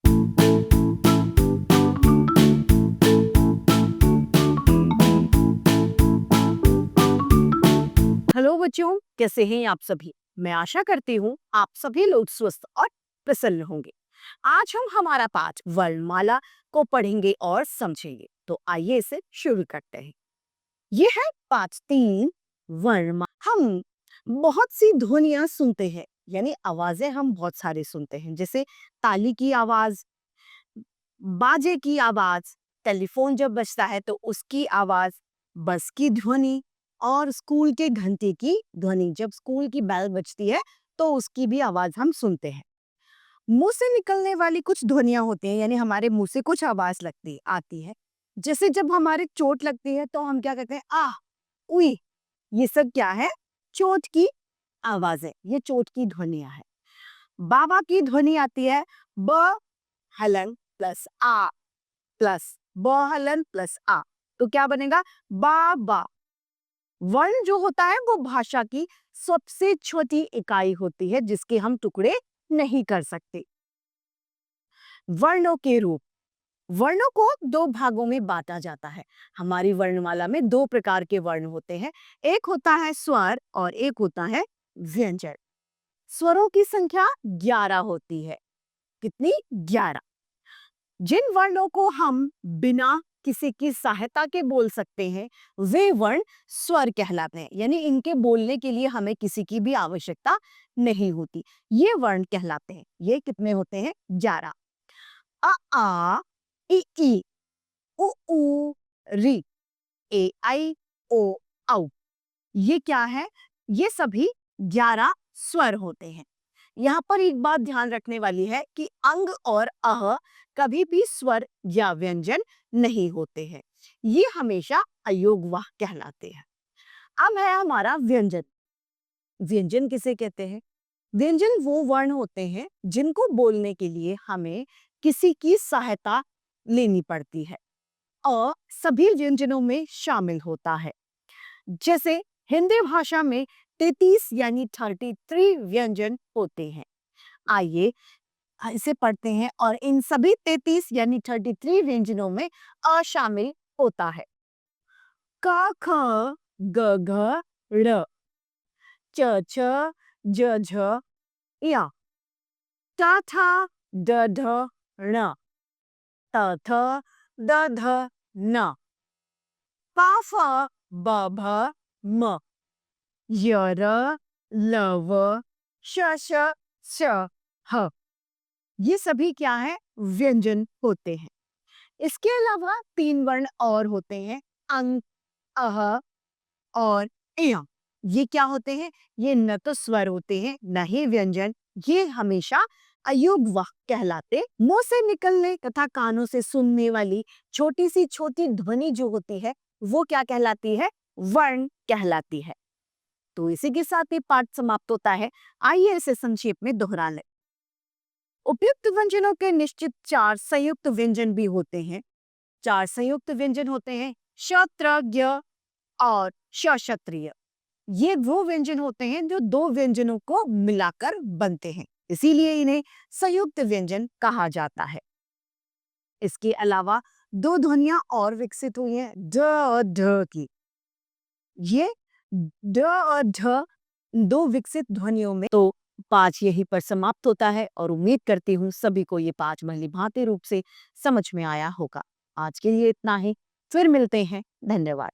Hello बच्चों, कैसे हैं आप सभी। मैं आशा करती हूँ आप सभी लोग स्वस्थ और प्रसन्न होंगे। आज हम हमारा पाठ वर्णमाला को पढ़ेंगे और समझेंगे। तो आइए इसे शुरू करते हैं। ये है पाठ 3 वर्णमाला। हम बहुत सी ध्वनियां सुनते हैं, यानी आवाजें हम बहुत सारे सुनते हैं, जैसे ताली की आवाज, बाजे की आवाज, टेलीफोन जब बजता है तो उसकी आवाज, बस की ध्वनि और स्कूल के घंटे की ध्वनि। जब स्कूल की बेल बजती है तो उसकी भी आवाज हम सुनते हैं। मुंह से निकलने वाली कुछ ध्वनियां होती हैं, यानी हमारे मुंह से कुछ आवाज लगती आती है। जैसे जब हमारे चोट लगती है तो हम क्या कहते हैं, आह, उई। ये सब क्या है? चोट की आवाजें, ये चोट की ध्वनियां है। बाबा की ध्वनि आती है ब हलन प्लस आ प्लस ब हलन प्लस आ, तो क्या बनेगा? बाबा। वर्ण जो होता है वो भाषा की सबसे छोटी इकाई होती है जिसके हम टुकड़े नहीं कर सकते। वर्णों के रूप। वर्णों को दो भागों में बांटा जाता है। हमारी वर्णमाला में दो प्रकार के वर्ण होते हैं, एक होता है स्वर और एक होता है व्यंजन। स्वरों की संख्या 11 होती है। कितनी? 11। जिन वर्णों को हम बिना किसी की सहायता के बोल सकते हैं वे वर्ण स्वर कहलाते हैं, यानी इनके बोलने के लिए हमें किसी की भी आवश्यकता नहीं होती। ये वर्ण कहलाते हैं। ये कितने होते हैं? 11। अ आ, ई उ ऊ, री, ए आई, ओ औ। ये क्या है? ये सभी 11 स्वर होते हैं। यहाँ पर एक बात ध्यान रखने वाली है कि अंग और अह कभी भी स्वर या व्यंजन नहीं होते हैं। ये हमेशा अयोगवाह कहलाते हैं। अब है हमारा व्यंजन। व्यंजन किसे कहते हैं? व्यंजन वो वर्ण होते हैं जिनको बोलने के लिए हमें किसी की सहायता लेनी पड़ती है। अ सभी व्यंजनों में शामिल होता है। जैसे हिंदी भाषा में 33 यानी 33 व्यंजन होते हैं। आइए इसे पढ़ते हैं, और इन सभी 33 यानी 33 व्यंजनों में अ शामिल होता है। क ख ग घ र, च छ ज झ या, ट ठ ड ढ ण, त थ द ध न, प फ ब भ म, य र ल व श श श ह। ये सभी क्या है? व्यंजन होते हैं। इसके अलावा 3 वर्ण और होते हैं, अंग, अह और इय। ये क्या होते हैं? ये न तो स्वर होते हैं न ही व्यंजन। ये हमेशा अयोगवाह कहलाते। मुंह से निकलने तथा कानों से सुनने वाली छोटी सी छोटी ध्वनि जो होती है वो क्या कहलाती है? वर्ण कहलाती है। तो इसी के साथ ही पाठ समाप्त होता है। आइए इसे संक्षेप में दोहरा लें। उपयुक्त व्यंजनों के निश्चित 4 संयुक्त व्यंजन भी होते हैं। 4 संयुक्त व्यंजन होते हैं, क्षत्र, ज्ञ और क्षत्रिय। ये वो व्यंजन होते हैं जो दो व्यंजनों को मिलाकर बनते हैं, इसीलिए इन्हें संयुक्त व्यंजन कहा जाता है। इसके अलावा दो ध्वनियां और विकसित हुई हैं, ड और ढ की। ये ड और ढ दो विकसित ध्वनियों में। तो पाठ यहीं पर समाप्त होता है और उम्मीद करती हूँ सभी को ये पाठ भली भांति रूप से समझ में आया होगा। आज के लिए इतना ही, फिर मिलते हैं। धन्यवाद।